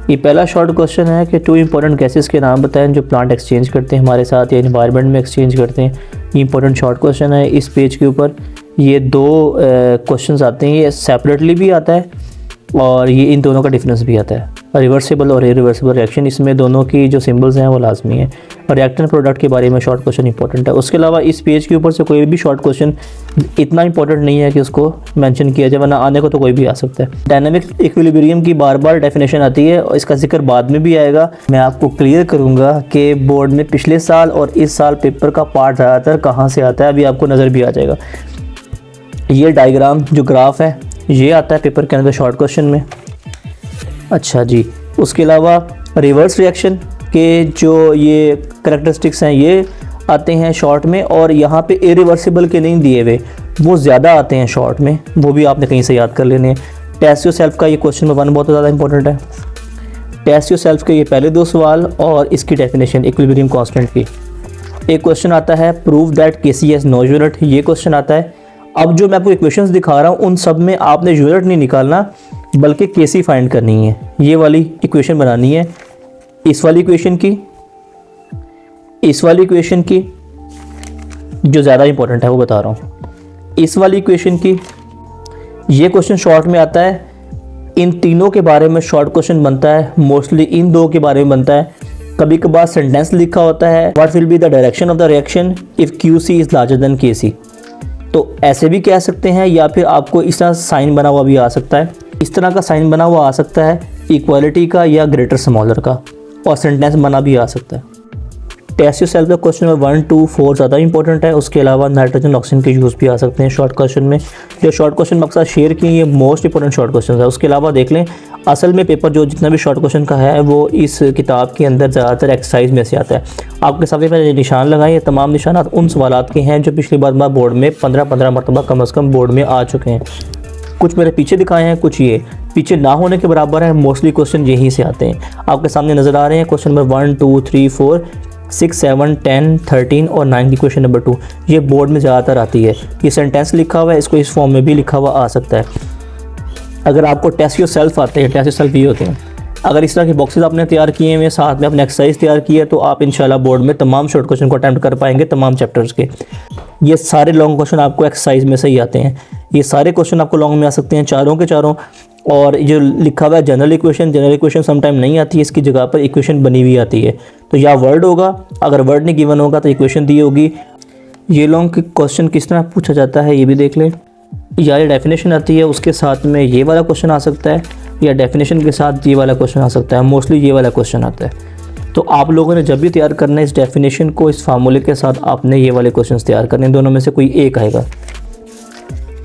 ये पहला short question है कि 2 इंपॉर्टेंट गैसेस के नाम बताएं जो प्लांट एक्सचेंज करते हैं हमारे साथ या इन्वायरमेंट में एक्सचेंज करते हैं। ये इंपॉर्टेंट शॉर्ट क्वेश्चन है। इस पेज के ऊपर ये 2 क्वेश्चंस आते हैं, ये सेपरेटली भी आता है और ये इन दोनों का डिफरेंस भी आता है। रिवर्सिबल और इरिवर्सिबल रिएक्शन, इसमें दोनों की जो सिंबल्स हैं वो लाजमी है। और रिएक्टेंट प्रोडक्ट के बारे में शॉर्ट क्वेश्चन इंपॉर्टेंट है। उसके अलावा इस पेज के ऊपर से कोई भी शॉर्ट क्वेश्चन इतना इंपॉर्टेंट नहीं है कि उसको मेंशन किया जाए, वरना आने को तो कोई भी आ सकता है। डायनामिक इक्विलिब्रियम की बार बार डेफिनेशन आती है और इसका जिक्र बाद में भी आएगा। मैं आपको क्लियर करूँगा कि बोर्ड में पिछले साल और इस साल पेपर का पार्ट ज़्यादातर कहाँ से आता है, अभी आपको नज़र भी आ जाएगा। ये डायग्राम जो ग्राफ है ये आता है पेपर के अंदर शॉर्ट क्वेश्चन में। अच्छा जी, उसके अलावा रिवर्स रिएक्शन के जो ये करैक्टरिस्टिक्स हैं ये आते हैं शॉर्ट में, और यहाँ पे इरिवर्सिबल के नहीं दिए हुए, वो ज़्यादा आते हैं शॉर्ट में, वो भी आपने कहीं से याद कर लेने हैं। टेस्ट योरसेल्फ का ये क्वेश्चन नंबर 1 बहुत ज़्यादा इंपॉर्टेंट है। टेस्ट योरसेल्फ के ये पहले 2 सवाल और इसकी डेफिनेशन इक्विलिब्रियम कांस्टेंट की। एक क्वेश्चन आता है prove that KC has no unit, ये क्वेश्चन आता है। अब जो मैं आपको इक्वेशंस दिखा रहा हूँ उन सब में आपने यूनिट नहीं निकालना बल्कि केसी फाइंड करनी है। ये वाली इक्वेशन बनानी है, इस वाली इक्वेशन की, इस वाली इक्वेशन की, जो ज़्यादा इंपॉर्टेंट है वो बता रहा हूँ, इस वाली इक्वेशन की। ये क्वेश्चन शॉर्ट में आता है। इन तीनों के बारे में शॉर्ट क्वेश्चन बनता है, मोस्टली इन 2 के बारे में बनता है। कभी कभार सेंटेंस लिखा होता है what will be the direction of the reaction if QC is larger than KC, तो ऐसे भी कह सकते हैं, या फिर आपको इस तरह साइन बना हुआ भी आ सकता है। इस तरह का साइन बना हुआ आ सकता है इक्वालिटी का या ग्रेटर स्मॉलर का, और सेंटेंस बना भी आ सकता है। टेस्ट योरसेल्फ का क्वेश्चन नंबर 1, 2, 4 ज़्यादा इंपॉर्टेंट है। उसके अलावा नाइट्रोजन ऑक्सीजन के यूज़ भी आ सकते हैं शॉर्ट क्वेश्चन में। जो शॉर्ट क्वेश्चन मकसद शेयर किए ये मोस्ट इंपॉर्टेंट शॉर्ट क्वेश्चन है। उसके अलावा देख लें असल में पेपर जो जितना भी शॉर्ट क्वेश्चन का है वो इस किताब के अंदर ज़्यादातर एक्सरसाइज में से आता है। आपके सामने मैंने निशान लगाए, ये तमाम निशान उन सवालात के हैं जो पिछली बार बोर्ड में 15-15 मरतबा कम अज़ कम बोर्ड में आ चुके हैं। कुछ मेरे पीछे दिखाए हैं, कुछ ये पीछे ना होने के बराबर है। मोस्टली क्वेश्चन यहीं से आते हैं, आपके सामने नज़र आ रहे हैं। क्वेश्चन नंबर 1, 2, 3, 4, 6, 7, 10, 13 और 9 की क्वेश्चन नंबर 2 ये बोर्ड में ज़्यादातर आती है। ये सेंटेंस लिखा हुआ है, इसको इस फॉर्म में भी लिखा हुआ आ सकता है। अगर आपको टेस्ट योरसेल्फ आते हैं, टेस्ट योरसेल्फ ये होते हैं, अगर इस तरह के बॉक्सेस आपने तैयार किए हैं, साथ में अपने एक्सरसाइज तैयार की है, तो आप इंशाल्लाह बोर्ड में तमाम शॉर्ट क्वेश्चन को अटैम्प्ट कर पाएंगे तमाम चैप्टर्स के। ये सारे लॉन्ग क्वेश्चन आपको एक्सरसाइज में से ही आते हैं। ये सारे क्वेश्चन आपको लॉन्ग में आ सकते हैं, चारों के चारों। और जो लिखा हुआ है जनरल इक्वेशन समटाइम नहीं आती है, इसकी जगह पर इक्वेशन बनी हुई आती है। तो या वर्ड होगा, अगर वर्ड नहीं गिवन होगा तो इक्वेशन दी होगी। ये लॉन्ग क्वेश्चन किस तरह पूछा जाता है ये भी देख लें। या ये डेफिनेशन आती है, उसके साथ में ये वाला क्वेश्चन आ सकता है, या डेफिनेशन के साथ ये वाला क्वेश्चन आ सकता है। मोस्टली ये वाला क्वेश्चन आता है। तो आप लोगों ने जब भी तैयार करना है इस डेफिनेशन को इस फार्मूले के साथ आपने ये वाले क्वेश्चंस तैयार करने, दोनों में से कोई एक आएगा।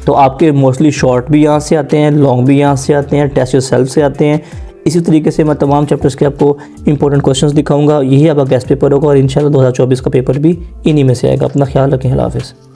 तो आपके मोस्टली शॉर्ट भी यहाँ से आते हैं, लॉन्ग भी यहाँ से आते हैं, टेस्ट योरसेल्फ से आते हैं। इसी तरीके से मैं तमाम चैप्टर्स के आपको इंपॉर्टेंट क्वेश्चंस दिखाऊंगा। यही आपका गेस्ट पेपर होगा और इंशाल्लाह 2024 का पेपर भी इन्हीं में से आएगा। अपना ख्याल रखें। अल्लाह हाफ़िज़।